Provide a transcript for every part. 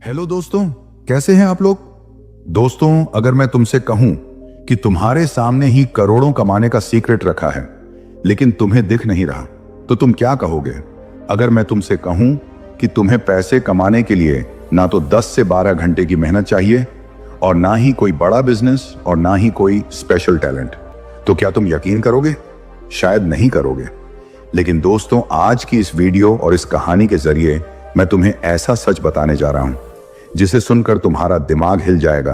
Hello दोस्तों, कैसे हैं आप लोग। दोस्तों, अगर मैं तुमसे कहूं कि तुम्हारे सामने ही करोड़ों कमाने का सीक्रेट रखा है लेकिन तुम्हें दिख नहीं रहा, तो तुम क्या कहोगे। अगर मैं तुमसे कहूं कि तुम्हें पैसे कमाने के लिए ना तो 10 से 12 घंटे की मेहनत चाहिए और ना ही कोई बड़ा बिजनेस और ना ही कोई स्पेशल टैलेंट, तो क्या तुम यकीन करोगे। शायद नहीं करोगे। लेकिन दोस्तों, आज की इस वीडियो और इस कहानी के जरिए मैं तुम्हें ऐसा सच बताने जा रहा हूं जिसे सुनकर तुम्हारा दिमाग हिल जाएगा।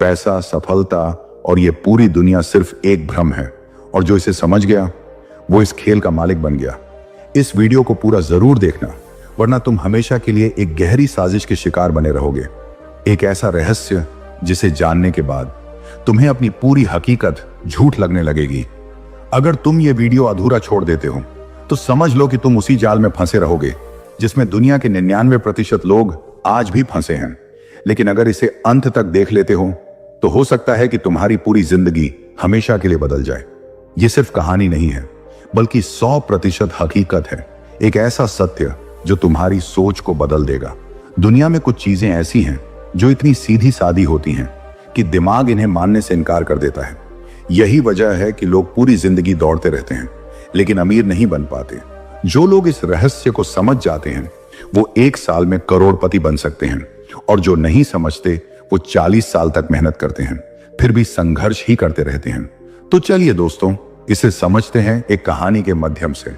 पैसा, सफलता और ये पूरी दुनिया सिर्फ एक भ्रम है, और जो इसे समझ गया वो इस खेल का मालिक बन गया। इस वीडियो को पूरा जरूर देखना, वरना तुम हमेशा के लिए एक गहरी साजिश के शिकार बने रहोगे। एक ऐसा रहस्य जिसे जानने के बाद तुम्हें अपनी पूरी हकीकत झूठ लगने लगेगी। अगर तुम ये वीडियो अधूरा छोड़ देते हो तो समझ लो कि तुम उसी जाल में फंसे रहोगे जिसमें दुनिया के 99% लोग आज भी फंसे हैं। लेकिन अगर इसे अंत तक देख लेते हो तो हो सकता है कि तुम्हारी पूरी जिंदगी हमेशा के लिए बदल जाए। ये सिर्फ कहानी नहीं है, बल्कि 100% हकीकत है। एक ऐसा सत्य जो तुम्हारी सोच को बदल देगा। दुनिया में कुछ चीजें ऐसी हैं जो इतनी सीधी सादी होती हैं कि दिमाग इन्हें मानने से इनकार कर देता है। यही वजह है कि लोग पूरी जिंदगी दौड़ते रहते हैं लेकिन अमीर नहीं बन पाते। जो लोग इस रहस्य को समझ जाते हैं वो 1 साल में करोड़पति बन सकते हैं, और जो नहीं समझते वो 40 साल तक मेहनत करते हैं, फिर भी संघर्ष ही करते रहते हैं। तो चलिए दोस्तों, इसे समझते हैं एक कहानी के माध्यम से।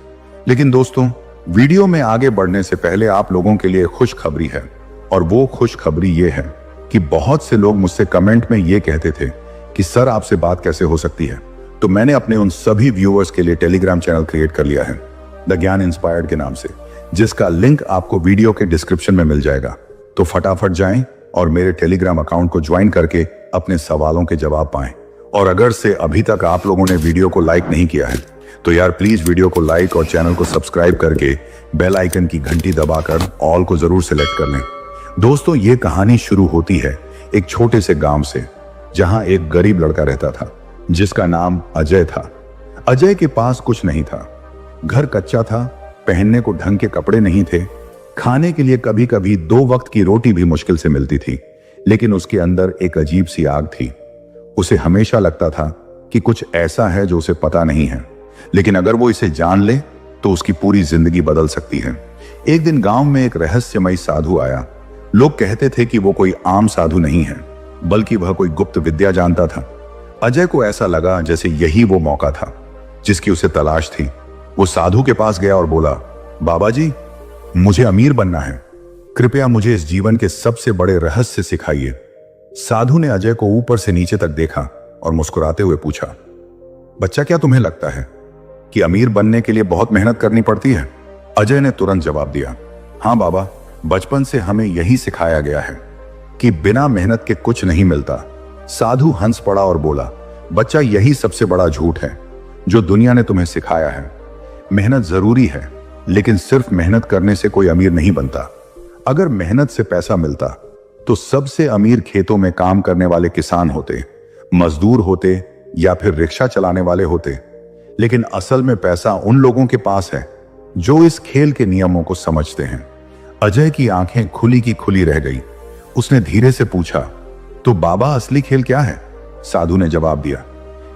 लेकिन दोस्तों, वीडियो में आगे बढ़ने से पहले आप लोगों के लिए खुशखबरी है, और वो खुशखबरी ये है कि बहुत से लोग मुझसे कमेंट में ये कहते थे कि सर, आपसे बात कैसे हो सकती है। तो मैंने अपने उन सभी व्यूअर्स के लिए टेलीग्राम चैनल क्रिएट कर लिया है, द ज्ञान इंस्पायर्ड के नाम से, जिसका लिंक आपको वीडियो के डिस्क्रिप्शन में मिल जाएगा। तो फटाफट जाएं और मेरे टेलीग्राम अकाउंट को ज्वाइन करके अपने सवालों के जवाब पाएं। और अगर से अभी तक आप लोगों ने वीडियो को लाइक नहीं किया है तो यार प्लीज वीडियो को लाइक और चैनल को सब्सक्राइब करके बेल आइकन की घंटी दबाकर ऑल को जरूर सिलेक्ट कर लें। दोस्तों, ये कहानी शुरू होती है एक छोटे से गांव से, जहां एक गरीब लड़का रहता था जिसका नाम अजय था। अजय के पास कुछ नहीं था। घर कच्चा था, पहनने को ढंग के कपड़े नहीं थे, खाने के लिए कभी कभी 2 वक्त की रोटी भी मुश्किल से मिलती थी। लेकिन उसके अंदर एक अजीब सी आग थी। उसे हमेशा लगता था कि कुछ ऐसा है जो उसे पता नहीं है, लेकिन अगर वो इसे जान ले तो उसकी पूरी जिंदगी बदल सकती है। एक दिन गांव में एक रहस्यमयी साधु आया। लोग कहते थे कि वो कोई आम साधु नहीं है, बल्कि वह कोई गुप्त विद्या जानता था। अजय को ऐसा लगा जैसे यही वो मौका था जिसकी उसे तलाश थी। वो साधु के पास गया और बोला, बाबा जी, मुझे अमीर बनना है, कृपया मुझे इस जीवन के सबसे बड़े रहस्य सिखाइए। साधु ने अजय को ऊपर से नीचे तक देखा और मुस्कुराते हुए पूछा, बच्चा, क्या तुम्हें लगता है कि अमीर बनने के लिए बहुत मेहनत करनी पड़ती है। अजय ने तुरंत जवाब दिया, हाँ बाबा, बचपन से हमें यही सिखाया गया है कि बिना मेहनत के कुछ नहीं मिलता। साधु हंस पड़ा और बोला, बच्चा, यही सबसे बड़ा झूठ है जो दुनिया ने तुम्हें सिखाया है। मेहनत जरूरी है, लेकिन सिर्फ मेहनत करने से कोई अमीर नहीं बनता। अगर मेहनत से पैसा मिलता तो सबसे अमीर खेतों में काम करने वाले किसान होते, मजदूर होते या फिर रिक्शा चलाने वाले होते। लेकिन असल में पैसा उन लोगों के पास है जो इस खेल के नियमों को समझते हैं। अजय की आंखें खुली की खुली रह गई। उसने धीरे से पूछा, तो बाबा, असली खेल क्या है। साधु ने जवाब दिया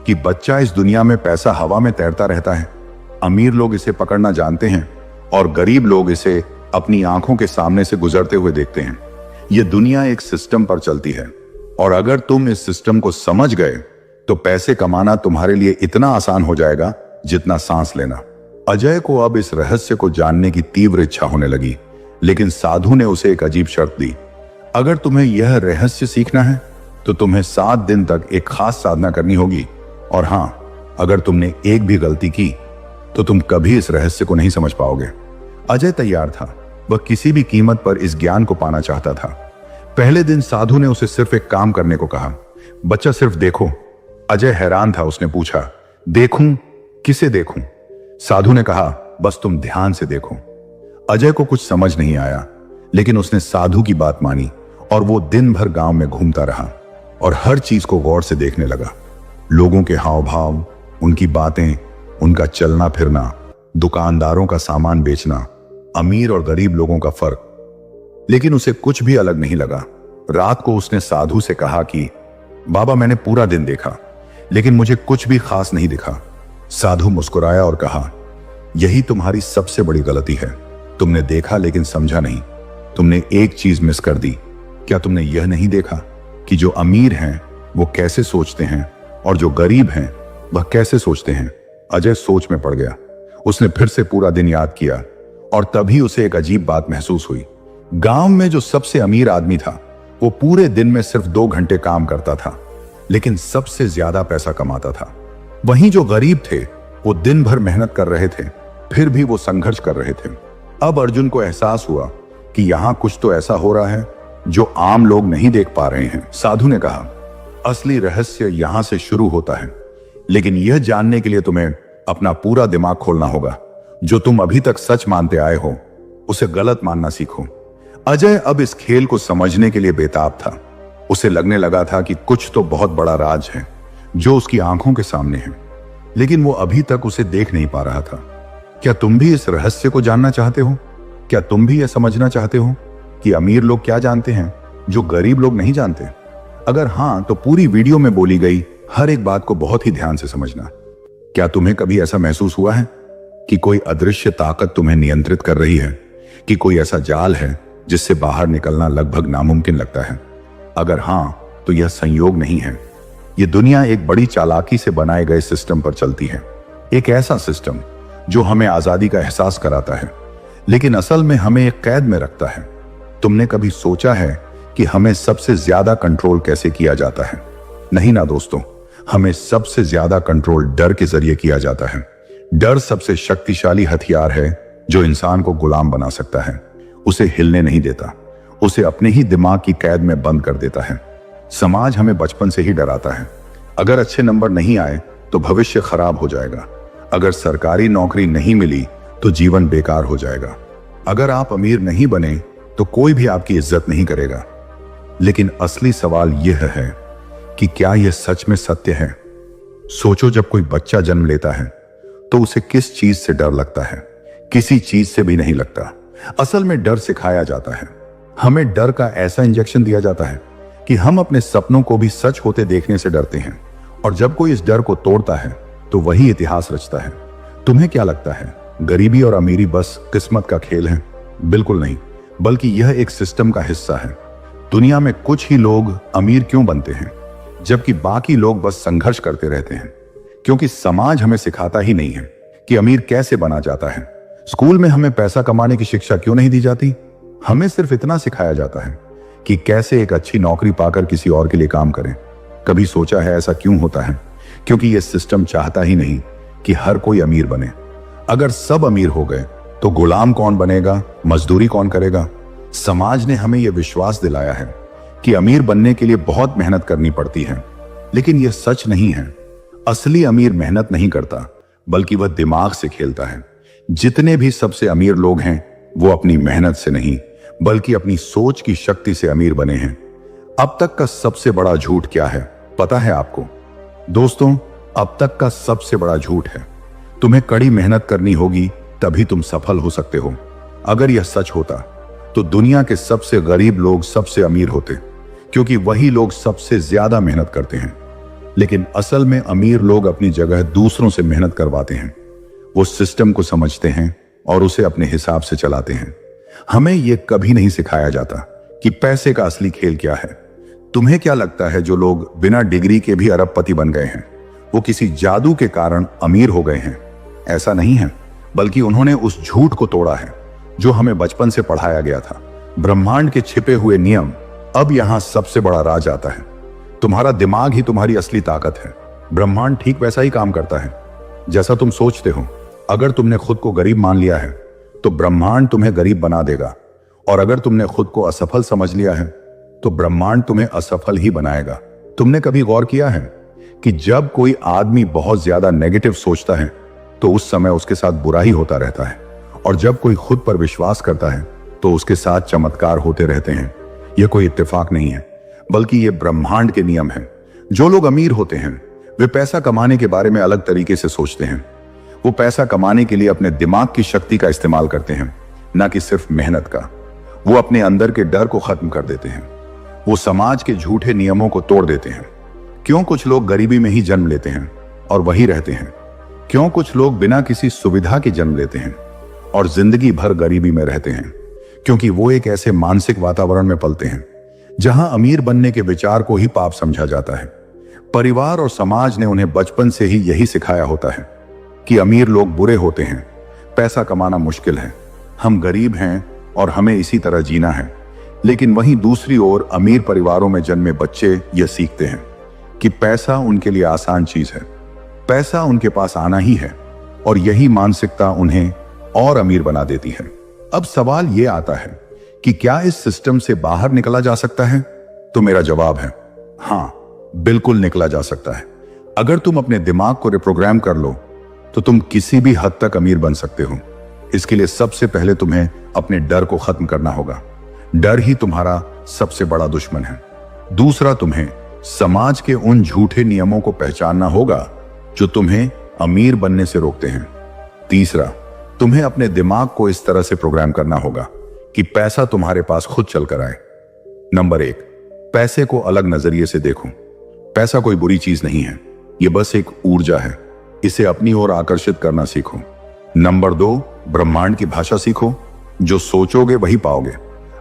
कि बच्चा, इस दुनिया में पैसा हवा में तैरता रहता है। अमीर लोग इसे पकड़ना जानते हैं और गरीब लोग इसे अपनी आंखों के सामने से गुजरते हुए देखते हैं। यह दुनिया एक सिस्टम पर चलती है, और अगर तुम इस सिस्टम को समझ गए तो पैसे कमाना तुम्हारे लिए इतना आसान हो जाएगा जितना सांस लेना। अजय को अब इस रहस्य को जानने की तीव्र इच्छा होने लगी, लेकिन साधु ने उसे एक अजीब शर्त दी। अगर तुम्हें यह रहस्य सीखना है तो तुम्हें 7 दिन तक एक खास साधना करनी होगी, और हां, अगर तुमने एक भी गलती की तो तुम कभी इस रहस्य को नहीं समझ पाओगे। अजय तैयार था। वह किसी भी कीमत पर इस ज्ञान को पाना चाहता था। पहले दिन साधु ने उसे सिर्फ एक काम करने को कहा, बच्चा, सिर्फ देखो। अजय हैरान था। उसने पूछा, देखूं? किसे देखूं? साधु ने कहा, बस तुम ध्यान से देखो। अजय को कुछ समझ नहीं आया, लेकिन उसने साधु की बात मानी और वो दिन भर गांव में घूमता रहा और हर चीज को गौर से देखने लगा। लोगों के हाव भाव, उनकी बातें, उनका चलना फिरना, दुकानदारों का सामान बेचना, अमीर और गरीब लोगों का फर्क। लेकिन उसे कुछ भी अलग नहीं लगा। रात को उसने साधु से कहा कि बाबा, मैंने पूरा दिन देखा लेकिन मुझे कुछ भी खास नहीं दिखा। साधु मुस्कुराया और कहा, यही तुम्हारी सबसे बड़ी गलती है। तुमने देखा लेकिन समझा नहीं। तुमने एक चीज मिस कर दी। क्या तुमने यह नहीं देखा कि जो अमीर हैं वो कैसे सोचते हैं और जो गरीब हैं वह कैसे सोचते हैं? अजय सोच में पड़ गया। उसने फिर से पूरा दिन याद किया और तभी उसे एक अजीब बात महसूस हुई। गांव में जो सबसे अमीर आदमी था वो पूरे दिन में सिर्फ 2 घंटे काम करता था लेकिन सबसे ज्यादा पैसा कमाता था। वहीं जो गरीब थे वो दिन भर मेहनत कर रहे थे, फिर भी वो संघर्ष कर रहे थे। अब अर्जुन को एहसास हुआ कि यहां कुछ तो ऐसा हो रहा है जो आम लोग नहीं देख पा रहे हैं। साधु ने कहा, असली रहस्य यहां से शुरू होता है, लेकिन यह जानने के लिए तुम्हें अपना पूरा दिमाग खोलना होगा। जो तुम अभी तक सच मानते आए हो उसे गलत मानना सीखो। अजय अब इस खेल को समझने के लिए बेताब था। उसे लगने लगा था कि कुछ तो बहुत बड़ा राज है जो उसकी आंखों के सामने है, लेकिन वो अभी तक उसे देख नहीं पा रहा था। क्या तुम भी इस रहस्य को जानना चाहते हो? क्या तुम भी यह समझना चाहते हो कि अमीर लोग क्या जानते हैं जो गरीब लोग नहीं जानते? अगर हां, तो पूरी वीडियो में बोली गई हर एक बात को बहुत ही ध्यान से समझना। क्या तुम्हें कभी ऐसा महसूस हुआ है कि कोई अदृश्य ताकत तुम्हें नियंत्रित कर रही है, कि कोई ऐसा जाल है जिससे बाहर निकलना लगभग नामुमकिन लगता है? अगर हां, तो यह संयोग नहीं है। यह दुनिया एक बड़ी चालाकी से बनाए गए सिस्टम पर चलती है। एक ऐसा सिस्टम जो हमें आजादी का एहसास कराता है, लेकिन असल में हमें एक कैद में रखता है। तुमने कभी सोचा है कि हमें सबसे ज्यादा कंट्रोल कैसे किया जाता है? नहीं ना दोस्तों, हमें सबसे ज्यादा कंट्रोल डर के जरिए किया जाता है। डर सबसे शक्तिशाली हथियार है जो इंसान को गुलाम बना सकता है। उसे हिलने नहीं देता, उसे अपने ही दिमाग की कैद में बंद कर देता है। समाज हमें बचपन से ही डराता है। अगर अच्छे नंबर नहीं आए तो भविष्य खराब हो जाएगा। अगर सरकारी नौकरी नहीं मिली तो जीवन बेकार हो जाएगा। अगर आप अमीर नहीं बने तो कोई भी आपकी इज्जत नहीं करेगा। लेकिन असली सवाल यह है कि क्या यह सच में सत्य है? सोचो, जब कोई बच्चा जन्म लेता है तो उसे किस चीज से डर लगता है? किसी चीज से भी नहीं लगता। असल में डर सिखाया जाता है। हमें डर का ऐसा इंजेक्शन दिया जाता है कि हम अपने सपनों को भी सच होते देखने से डरते हैं, और जब कोई इस डर को तोड़ता है तो वही इतिहास रचता है। तुम्हें क्या लगता है गरीबी और अमीरी बस किस्मत का खेल है? बिल्कुल नहीं, बल्कि यह एक सिस्टम का हिस्सा है। दुनिया में कुछ ही लोग अमीर क्यों बनते हैं जबकि बाकी लोग बस संघर्ष करते रहते हैं? क्योंकि समाज हमें सिखाता ही नहीं है कि अमीर कैसे बना जाता है। स्कूल में हमें पैसा कमाने की शिक्षा क्यों नहीं दी जाती? हमें सिर्फ इतना सिखाया जाता है कि कैसे एक अच्छी नौकरी पाकर किसी और के लिए काम करें। कभी सोचा है ऐसा क्यों होता है? क्योंकि यह सिस्टम चाहता ही नहीं कि हर कोई अमीर बने। अगर सब अमीर हो गए तो गुलाम कौन बनेगा? मजदूरी कौन करेगा? समाज ने हमें यह विश्वास दिलाया है कि अमीर बनने के लिए बहुत मेहनत करनी पड़ती है, लेकिन यह सच नहीं है। असली अमीर मेहनत नहीं करता, बल्कि वह दिमाग से खेलता है। जितने भी सबसे अमीर लोग हैं वो अपनी मेहनत से नहीं बल्कि अपनी सोच की शक्ति से अमीर बने हैं। अब तक का सबसे बड़ा झूठ क्या है पता है आपको? दोस्तों, अब तक का सबसे बड़ा झूठ है तुम्हें कड़ी मेहनत करनी होगी तभी तुम सफल हो सकते हो। अगर यह सच होता तो दुनिया के सबसे गरीब लोग सबसे अमीर होते, क्योंकि वही लोग सबसे ज्यादा मेहनत करते हैं। लेकिन असल में अमीर लोग अपनी जगह दूसरों से मेहनत करवाते हैं। वो सिस्टम को समझते हैं और उसे अपने हिसाब से चलाते हैं। हमें यह कभी नहीं सिखाया जाता कि पैसे का असली खेल क्या है। तुम्हें क्या लगता है जो लोग बिना डिग्री के भी अरबपति बन गए हैं वो किसी जादू के कारण अमीर हो गए हैं? ऐसा नहीं है, बल्कि उन्होंने उस झूठ को तोड़ा है जो हमें बचपन से पढ़ाया गया था। ब्रह्मांड के छिपे हुए नियम। अब यहां सबसे बड़ा राज आता है। तुम्हारा दिमाग ही तुम्हारी असली ताकत है। ब्रह्मांड ठीक वैसा ही काम करता है जैसा तुम सोचते हो। अगर तुमने खुद को गरीब मान लिया है तो ब्रह्मांड तुम्हें गरीब बना देगा, और अगर तुमने खुद को असफल समझ लिया है तो ब्रह्मांड तुम्हें असफल ही बनाएगा। तुमने कभी गौर किया है कि जब कोई आदमी बहुत ज्यादा नेगेटिव सोचता है तो उस समय उसके साथ बुरा ही होता रहता है, और जब कोई खुद पर विश्वास करता है तो उसके साथ चमत्कार होते रहते हैं। यह कोई इत्तेफाक नहीं है, बल्कि यह ब्रह्मांड के नियम है। जो लोग अमीर होते हैं वे पैसा कमाने के बारे में अलग तरीके से सोचते हैं। वो पैसा कमाने के लिए अपने दिमाग की शक्ति का इस्तेमाल करते हैं, ना कि सिर्फ मेहनत का। वो अपने अंदर के डर को खत्म कर देते हैं। वो समाज के झूठे नियमों को तोड़ देते हैं। क्यों कुछ लोग गरीबी में ही जन्म लेते हैं और वहीं रहते हैं? क्यों कुछ लोग बिना किसी सुविधा के जन्म लेते हैं और जिंदगी भर गरीबी में रहते हैं? क्योंकि वो एक ऐसे मानसिक वातावरण में पलते हैं जहां अमीर बनने के विचार को ही पाप समझा जाता है। परिवार और समाज ने उन्हें बचपन से ही यही सिखाया होता है कि अमीर लोग बुरे होते हैं, पैसा कमाना मुश्किल है, हम गरीब हैं और हमें इसी तरह जीना है। लेकिन वहीं दूसरी ओर अमीर परिवारों में जन्मे बच्चे यह सीखते हैं कि पैसा उनके लिए आसान चीज है, पैसा उनके पास आना ही है, और यही मानसिकता उन्हें और अमीर बना देती है। अब सवाल यह आता है कि क्या इस सिस्टम से बाहर निकला जा सकता है? तो मेरा जवाब है हां, बिल्कुल निकला जा सकता है। अगर तुम अपने दिमाग को रिप्रोग्राम कर लो तो तुम किसी भी हद तक अमीर बन सकते हो। इसके लिए सबसे पहले तुम्हें अपने डर को खत्म करना होगा। डर ही तुम्हारा सबसे बड़ा दुश्मन है। दूसरा, तुम्हें समाज के उन झूठे नियमों को पहचानना होगा जो तुम्हें अमीर बनने से रोकते हैं। तीसरा, तुम्हें अपने दिमाग को इस तरह से प्रोग्राम करना होगा कि पैसा तुम्हारे पास खुद चलकर आए। नंबर 1, पैसे को अलग नजरिए से देखो। पैसा कोई बुरी चीज नहीं है, यह बस एक ऊर्जा है। इसे अपनी ओर आकर्षित करना सीखो। नंबर 2, ब्रह्मांड की भाषा सीखो। जो सोचोगे वही पाओगे।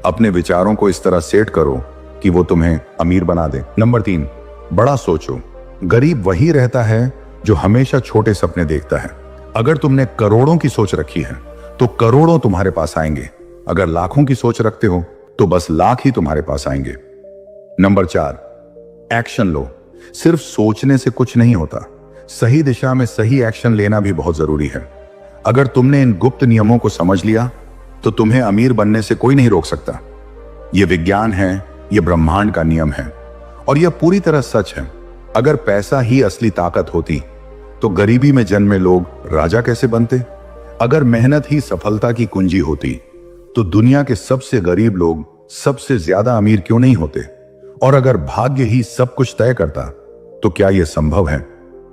अपने विचारों को इस तरह सेट करो कि वो तुम्हें अमीर बना दे। नंबर 3, बड़ा सोचो। गरीब वही रहता है जो हमेशा छोटे सपने देखता है। अगर तुमने करोड़ों की सोच रखी है तो करोड़ों तुम्हारे पास आएंगे। अगर लाखों की सोच रखते हो तो बस लाख ही तुम्हारे पास आएंगे। नंबर 4, एक्शन लो। सिर्फ सोचने से कुछ नहीं होता, सही दिशा में सही एक्शन लेना भी बहुत जरूरी है। अगर तुमने इन गुप्त नियमों को समझ लिया तो तुम्हें अमीर बनने से कोई नहीं रोक सकता। यह विज्ञान है, यह ब्रह्मांड का नियम है और यह पूरी तरह सच है। अगर पैसा ही असली ताकत होती तो गरीबी में जन्मे लोग राजा कैसे बनते? अगर मेहनत ही सफलता की कुंजी होती तो दुनिया के सबसे गरीब लोग सबसे ज्यादा अमीर क्यों नहीं होते? और अगर भाग्य ही सब कुछ तय करता तो क्या यह संभव है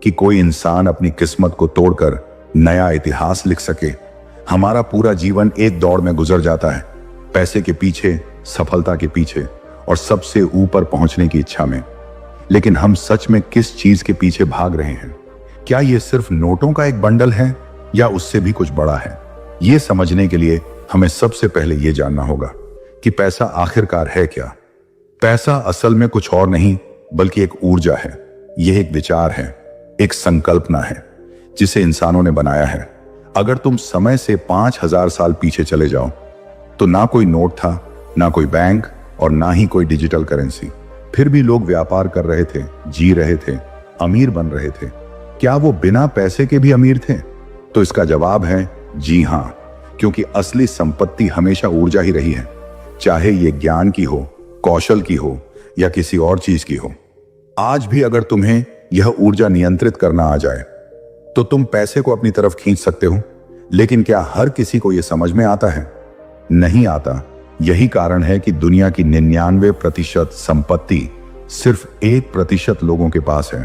कि कोई इंसान अपनी किस्मत को तोड़कर नया इतिहास लिख सके? हमारा पूरा जीवन एक दौड़ में गुजर जाता है, पैसे के पीछे, सफलता के पीछे और सबसे ऊपर पहुंचने की इच्छा में। लेकिन हम सच में किस चीज के पीछे भाग रहे हैं? क्या यह सिर्फ नोटों का एक बंडल है या उससे भी कुछ बड़ा है? यह समझने के लिए हमें सबसे पहले यह जानना होगा कि पैसा आखिरकार है क्या। पैसा असल में कुछ और नहीं बल्कि एक ऊर्जा है। यह एक विचार है, एक संकल्पना है जिसे इंसानों ने बनाया है। अगर तुम समय से 5000 साल पीछे चले जाओ तो ना कोई नोट था, ना कोई बैंक और ना ही कोई डिजिटल करेंसी। फिर भी लोग व्यापार कर रहे थे, जी रहे थे, अमीर बन रहे थे। क्या वो बिना पैसे के भी अमीर थे? तो इसका जवाब है जी हां, क्योंकि असली संपत्ति हमेशा ऊर्जा ही रही है, चाहे ये ज्ञान की हो, कौशल की हो या किसी और चीज की हो। आज भी अगर तुम्हें यह ऊर्जा नियंत्रित करना आ जाए तो तुम पैसे को अपनी तरफ खींच सकते हो। लेकिन क्या हर किसी को यह समझ में आता है? नहीं आता। यही कारण है कि दुनिया की 99% संपत्ति सिर्फ 1% लोगों के पास है।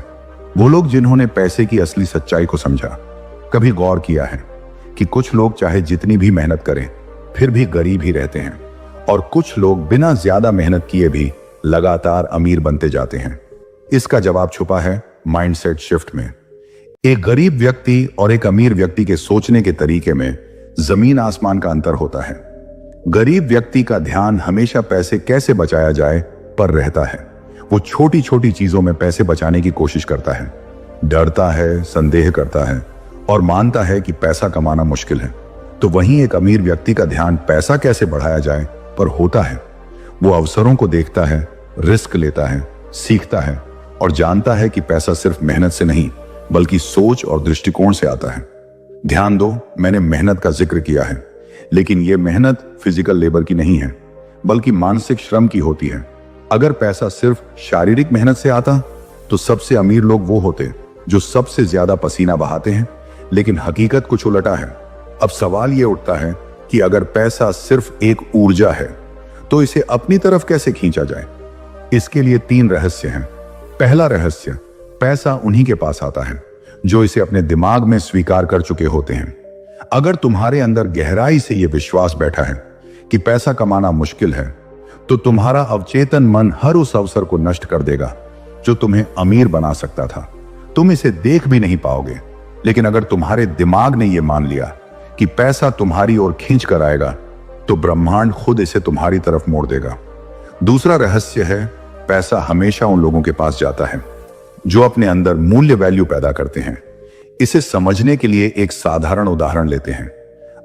वो लोग जिन्होंने पैसे की असली सच्चाई को समझा। कभी गौर किया है कि कुछ लोग चाहे जितनी भी मेहनत करें फिर भी गरीब ही रहते हैं और कुछ लोग बिना ज्यादा मेहनत किए भी लगातार अमीर बनते जाते हैं? इसका जवाब छुपा है माइंडसेट शिफ्ट में। एक गरीब व्यक्ति और एक अमीर व्यक्ति के सोचने के तरीके में जमीन आसमान का अंतर होता है। गरीब व्यक्ति का ध्यान हमेशा पैसे कैसे बचाया जाए पर रहता है। वो छोटी छोटी चीजों में पैसे बचाने की कोशिश करता है, डरता है, संदेह करता है और मानता है कि पैसा कमाना मुश्किल है। तो वहीं एक अमीर व्यक्ति का ध्यान पैसा कैसे बढ़ाया जाए पर होता है। वो अवसरों को देखता है, रिस्क लेता है, सीखता है और जानता है कि पैसा सिर्फ मेहनत से नहीं बल्कि सोच और दृष्टिकोण से आता है। ध्यान दो, मैंने मेहनत का जिक्र किया है, लेकिन यह मेहनत फिजिकल लेबर की नहीं है बल्कि मानसिक श्रम की होती है। अगर पैसा सिर्फ शारीरिक मेहनत से आता तो सबसे अमीर लोग वो होते जो सबसे ज्यादा पसीना बहाते हैं। लेकिन हकीकत कुछ उलटा है। अब सवाल यह उठता है कि अगर पैसा सिर्फ एक ऊर्जा है तो इसे अपनी तरफ कैसे खींचा जाए? इसके लिए 3 रहस्य हैं। पहला रहस्य, पैसा उन्हीं के पास आता है जो इसे अपने दिमाग में स्वीकार कर चुके होते हैं। अगर तुम्हारे अंदर गहराई से यह विश्वास बैठा है कि पैसा कमाना मुश्किल है, तो तुम्हारा अवचेतन मन हर उस अवसर को नष्ट कर देगा जो तुम्हें अमीर बना सकता था। तुम इसे देख भी नहीं पाओगे, लेकिन अगर तुम्हारे दिमाग ने यह मान लिया कि पैसा तुम्हारी ओर खींच कर आएगा, तो ब्रह्मांड खुद इसे तुम्हारी तरफ मोड़ देगा। दूसरा रहस्य है, पैसा हमेशा उन लोगों के पास जाता है जो अपने अंदर मूल्य वैल्यू पैदा करते हैं। इसे समझने के लिए एक साधारण उदाहरण लेते हैं।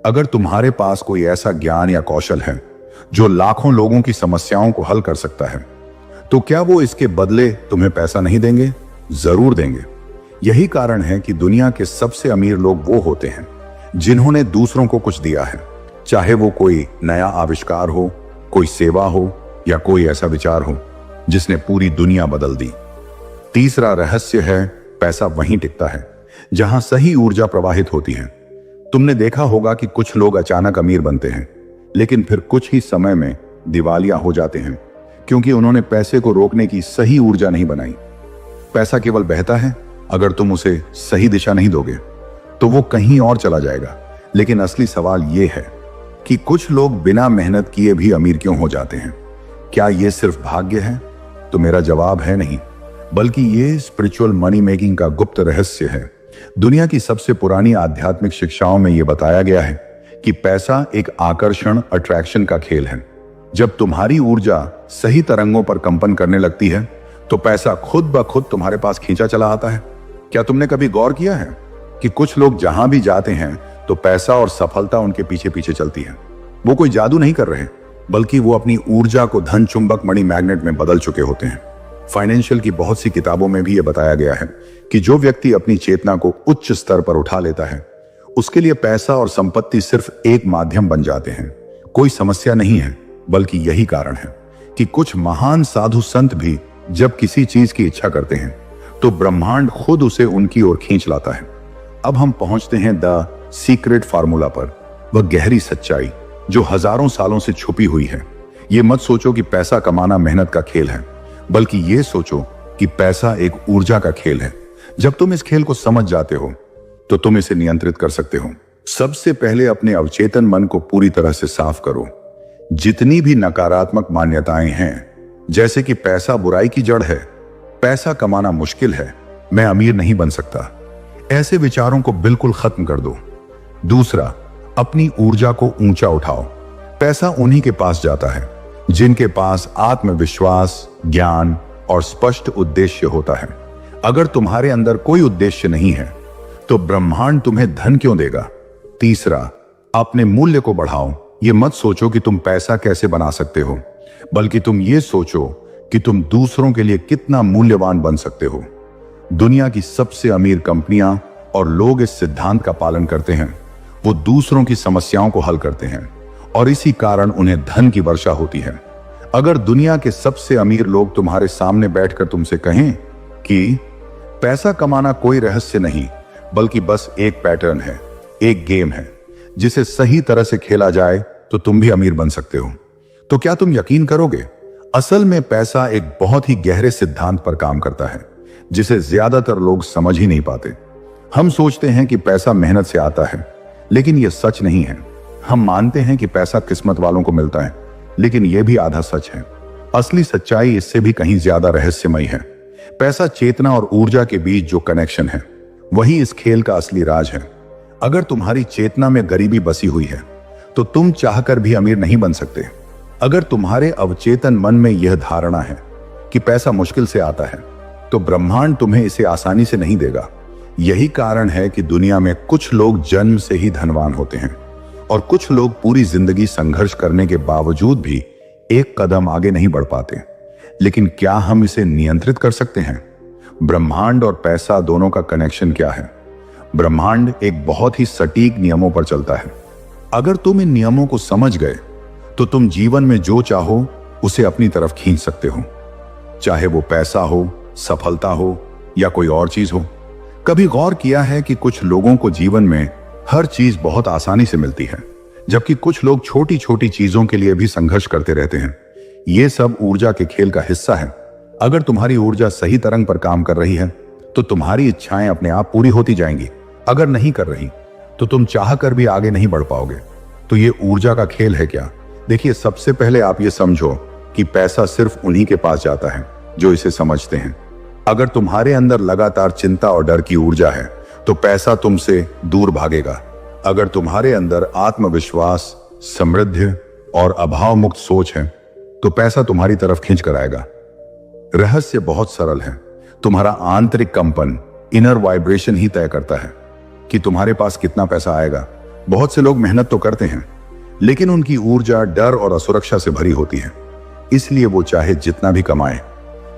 अगर तुम्हारे पास कोई ऐसा ज्ञान या कौशल है जो लाखों लोगों की समस्याओं को हल कर सकता है, तो क्या वो इसके बदले तुम्हें पैसा नहीं देंगे? जरूर देंगे। यही कारण है कि दुनिया के सबसे अमीर लोग वो होते हैं जिन्होंने दूसरों को कुछ दिया है, चाहे वो कोई नया आविष्कार हो, कोई सेवा हो या कोई ऐसा विचार हो जिसने पूरी दुनिया बदल दी। तीसरा रहस्य है, पैसा वहीं टिकता है जहां सही ऊर्जा प्रवाहित होती है। तुमने देखा होगा कि कुछ लोग अचानक अमीर बनते हैं, लेकिन फिर कुछ ही समय में दिवालिया हो जाते हैं, क्योंकि उन्होंने पैसे को रोकने की सही ऊर्जा नहीं बनाई। पैसा केवल बहता है, अगर तुम उसे सही दिशा नहीं दोगे तो वो कहीं और चला जाएगा। लेकिन असली सवाल यह है कि कुछ लोग बिना मेहनत किए भी अमीर क्यों हो जाते हैं? क्या यह सिर्फ भाग्य है? तो मेरा जवाब है नहीं, बल्कि यह स्पिरिचुअल मनी मेकिंग का गुप्त रहस्य है। दुनिया की सबसे पुरानी आध्यात्मिक शिक्षाओं में यह बताया गया है कि पैसा एक आकर्षण, अट्रैक्शन का खेल है। जब तुम्हारी ऊर्जा सही तरंगों पर कंपन करने लगती है, तो पैसा खुद ब खुद तुम्हारे पास खींचा चला आता है। क्या तुमने कभी गौर किया है कि कुछ लोग जहां भी जाते हैं तो पैसा और सफलता उनके पीछे पीछे चलती है? वो कोई जादू नहीं कर रहे, बल्कि वो अपनी ऊर्जा को धन चुंबक मणि मैग्नेट में बदल चुके होते हैं। फाइनेंशियल की बहुत सी किताबों में भी यह बताया गया है कि जो व्यक्ति अपनी चेतना को उच्च स्तर पर उठा लेता है, उसके लिए पैसा और संपत्ति सिर्फ एक माध्यम बन जाते हैं, कोई समस्या नहीं है। बल्कि यही कारण है कि कुछ महान साधु संत भी जब किसी चीज की इच्छा करते हैं तो ब्रह्मांड खुद उसे उनकी ओर खींच लाता है। अब हम पहुंचते हैं द सीक्रेट फार्मूला पर, वह गहरी सच्चाई जो हजारों सालों से छुपी हुई है। यह मत सोचो कि पैसा कमाना मेहनत का खेल है, बल्कि यह सोचो कि पैसा एक ऊर्जा का खेल है। जब तुम इस खेल को समझ जाते हो तो तुम इसे नियंत्रित कर सकते हो। सबसे पहले अपने अवचेतन मन को पूरी तरह से साफ करो। जितनी भी नकारात्मक मान्यताएं हैं, जैसे कि पैसा बुराई की जड़ है, पैसा कमाना मुश्किल है, मैं अमीर नहीं बन सकता, ऐसे विचारों को बिल्कुल खत्म कर दो। दूसरा, अपनी ऊर्जा को ऊंचा उठाओ। पैसा उन्हीं के पास जाता है जिनके पास आत्मविश्वास, ज्ञान और स्पष्ट उद्देश्य होता है। अगर तुम्हारे अंदर कोई उद्देश्य नहीं है तो ब्रह्मांड तुम्हें धन क्यों देगा? तीसरा, अपने मूल्य को बढ़ाओ। ये मत सोचो कि तुम पैसा कैसे बना सकते हो, बल्कि तुम ये सोचो कि तुम दूसरों के लिए कितना मूल्यवान बन सकते हो। दुनिया की सबसे अमीर कंपनियां और लोग इस सिद्धांत का पालन करते हैं। वो दूसरों की समस्याओं को हल करते हैं और इसी कारण उन्हें धन की वर्षा होती है। अगर दुनिया के सबसे अमीर लोग तुम्हारे सामने बैठकर तुमसे कहें कि पैसा कमाना कोई रहस्य नहीं, बल्कि बस एक पैटर्न है, एक गेम है जिसे सही तरह से खेला जाए तो तुम भी अमीर बन सकते हो, तो क्या तुम यकीन करोगे? असल में पैसा एक बहुत ही गहरे सिद्धांत पर काम करता है जिसे ज्यादातर लोग समझ ही नहीं पाते। हम सोचते हैं कि पैसा मेहनत से आता है, लेकिन यह सच नहीं है। हम मानते हैं कि पैसा किस्मत वालों को मिलता है, लेकिन यह भी आधा सच है। असली सच्चाई इससे भी कहीं ज्यादा रहस्यमयी है। पैसा, चेतना और ऊर्जा के बीच जो कनेक्शन है, वही इस खेल का असली राज है। अगर तुम्हारी चेतना में गरीबी बसी हुई है तो तुम चाहकर भी अमीर नहीं बन सकते। अगर तुम्हारे अवचेतन मन में यह धारणा है कि पैसा मुश्किल से आता है, तो ब्रह्मांड तुम्हें इसे आसानी से नहीं देगा। यही कारण है कि दुनिया में कुछ लोग जन्म से ही धनवान होते हैं और कुछ लोग पूरी जिंदगी संघर्ष करने के बावजूद भी एक कदम आगे नहीं बढ़ पाते। लेकिन क्या हम इसे नियंत्रित कर सकते हैं? ब्रह्मांड और पैसा दोनों का कनेक्शन क्या है? ब्रह्मांड एक बहुत ही सटीक नियमों पर चलता है। अगर तुम इन नियमों को समझ गए तो तुम जीवन में जो चाहो उसे अपनी तरफ खींच सकते हो, चाहे वो पैसा हो, सफलता हो या कोई और चीज हो। कभी गौर किया है कि कुछ लोगों को जीवन में हर चीज बहुत आसानी से मिलती है, जबकि कुछ लोग छोटी छोटी चीजों के लिए भी संघर्ष करते रहते हैं। ये सब ऊर्जा के खेल का हिस्सा है। अगर तुम्हारी ऊर्जा सही तरंग पर काम कर रही है तो तुम्हारी इच्छाएं अपने आप पूरी होती जाएंगी। अगर नहीं कर रही तो तुम चाह कर भी आगे नहीं बढ़ पाओगे। तो ये ऊर्जा का खेल है क्या, देखिए, सबसे पहले आप ये समझो कि पैसा सिर्फ उन्हीं के पास जाता है जो इसे समझते हैं। अगर तुम्हारे अंदर लगातार चिंता और डर की ऊर्जा है तो पैसा तुमसे दूर भागेगा। अगर तुम्हारे अंदर आत्मविश्वास, समृद्धि और अभाव मुक्त सोच है तो पैसा तुम्हारी तरफ खींच कर आएगा। रहस्य बहुत सरल है। तुम्हारा आंतरिक कंपन, इनर वाइब्रेशन ही तय करता है कि तुम्हारे पास कितना पैसा आएगा। बहुत से लोग मेहनत तो करते हैं लेकिन उनकी ऊर्जा डर और असुरक्षा से भरी होती है, इसलिए वो चाहे जितना भी कमाए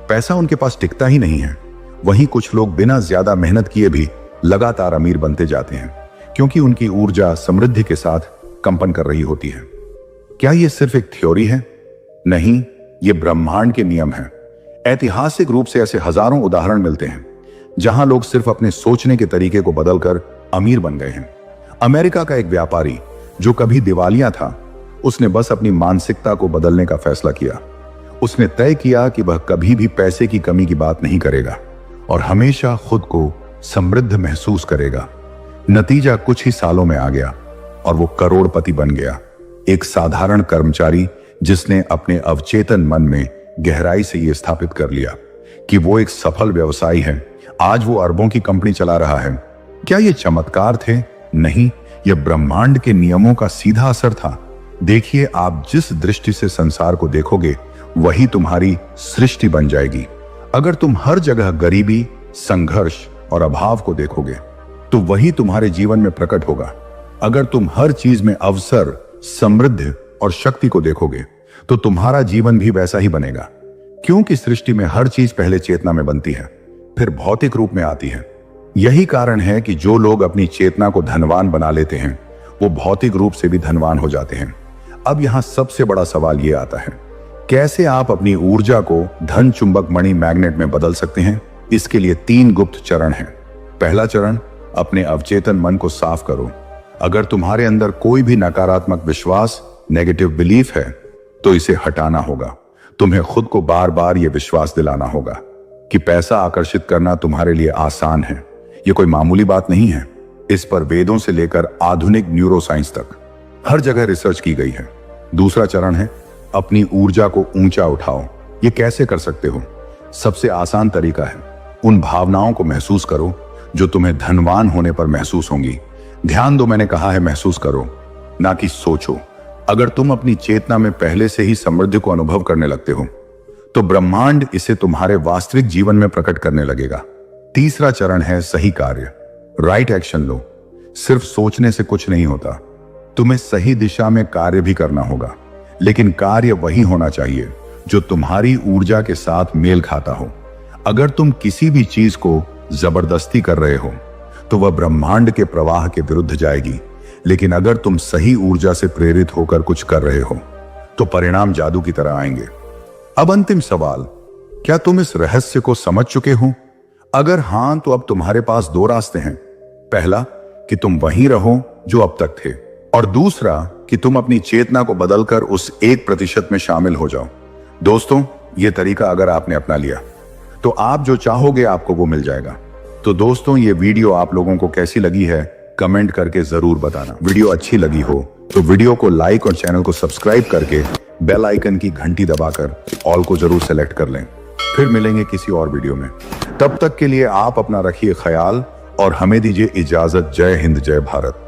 पैसा उनके पास टिकता ही नहीं है। वहीं कुछ लोग बिना ज्यादा मेहनत किए भी लगातार अमीर बनते जाते हैं क्योंकि उनकी ऊर्जा समृद्धि के साथ कंपन कर रही होती है। क्या यह सिर्फ एक थ्योरी है? नहीं, ये ब्रह्मांड के नियम है। ऐतिहासिक रूप से ऐसे हजारों उदाहरण मिलते हैं जहां लोग सिर्फ अपने सोचने के तरीके को बदलकर अमीर बन गए हैं। अमेरिका का एक व्यापारी जो कभी दिवालिया था, उसने बस अपनी मानसिकता को बदलने का फैसला किया। उसने तय किया कि वह कभी भी पैसे की कमी की बात नहीं करेगा और हमेशा खुद को समृद्ध महसूस करेगा। नतीजा कुछ ही सालों में आ गया और वो करोड़पति बन गया। एक साधारण कर्मचारी जिसने अपने अवचेतन मन में गहराई से यह स्थापित कर लिया कि वो एक सफल व्यवसायी है, आज वो अरबों की कंपनी चला रहा है। क्या ये चमत्कार थे? नहीं, यह ब्रह्मांड के नियमों का सीधा असर था। देखिए, आप जिस दृष्टि से संसार को देखोगे वही तुम्हारी सृष्टि बन जाएगी। अगर तुम हर जगह गरीबी, संघर्ष और अभाव को देखोगे तो वही तुम्हारे जीवन में प्रकट होगा। अगर तुम हर चीज में अवसर, समृद्धि और शक्ति को देखोगे तो तुम्हारा जीवन भी वैसा ही बनेगा, क्योंकि सृष्टि में हर चीज पहले चेतना में बनती है, फिर भौतिक रूप में आती है। यही कारण है कि जो लोग अपनी चेतना को धनवान बना लेते हैं वो भौतिक रूप से भी धनवान हो जाते हैं। अब यहां सबसे बड़ा सवाल यह आता है, कैसे आप अपनी ऊर्जा को धन चुंबक मणि मैग्नेट में बदल सकते हैं? इसके लिए 3 गुप्त चरण हैं। पहला चरण, अपने अवचेतन मन को साफ करो। अगर तुम्हारे अंदर कोई भी नकारात्मक विश्वास, नेगेटिव बिलीफ है तो इसे हटाना होगा। तुम्हें खुद को बार बार यह विश्वास दिलाना होगा कि पैसा आकर्षित करना तुम्हारे लिए आसान है। यह कोई मामूली बात नहीं है। इस पर वेदों से लेकर आधुनिक न्यूरोसाइंस तक हर जगह रिसर्च की गई है। दूसरा चरण है, अपनी ऊर्जा को ऊंचा उठाओ। ये कैसे कर सकते हो? सबसे आसान तरीका है, उन भावनाओं को महसूस करो जो तुम्हें धनवान होने पर महसूस होंगी। ध्यान दो, मैंने कहा है महसूस करो, ना कि सोचो। अगर तुम अपनी चेतना में पहले से ही समृद्धि को अनुभव करने लगते हो तो ब्रह्मांड इसे तुम्हारे वास्तविक जीवन में प्रकट करने लगेगा। तीसरा चरण है सही कार्य, राइट एक्शन लो। सिर्फ सोचने से कुछ नहीं होता, तुम्हें सही दिशा में कार्य भी करना होगा, लेकिन कार्य वही होना चाहिए जो तुम्हारी ऊर्जा के साथ मेल खाता हो। अगर तुम किसी भी चीज को जबरदस्ती कर रहे हो तो वह ब्रह्मांड के प्रवाह के विरुद्ध जाएगी, लेकिन अगर तुम सही ऊर्जा से प्रेरित होकर कुछ कर रहे हो तो परिणाम जादू की तरह आएंगे। अब अंतिम सवाल, क्या तुम इस रहस्य को समझ चुके हो? अगर हां, तो अब तुम्हारे पास 2 रास्ते हैं। पहला, कि तुम वहीं रहो जो अब तक थे, और दूसरा कि तुम अपनी चेतना को बदलकर उस 1% में शामिल हो जाओ। दोस्तों, यह तरीका अगर आपने अपना लिया तो आप जो चाहोगे आपको वो मिल जाएगा। तो दोस्तों, ये वीडियो आप लोगों को कैसी लगी है कमेंट करके जरूर बताना। वीडियो अच्छी लगी हो तो वीडियो को लाइक और चैनल को सब्सक्राइब करके बेल आइकन की घंटी दबाकर ऑल को जरूर सेलेक्ट कर लें। फिर मिलेंगे किसी और वीडियो में। तब तक के लिए आप अपना रखिए ख्याल और हमें दीजिए इजाजत। जय हिंद, जय भारत।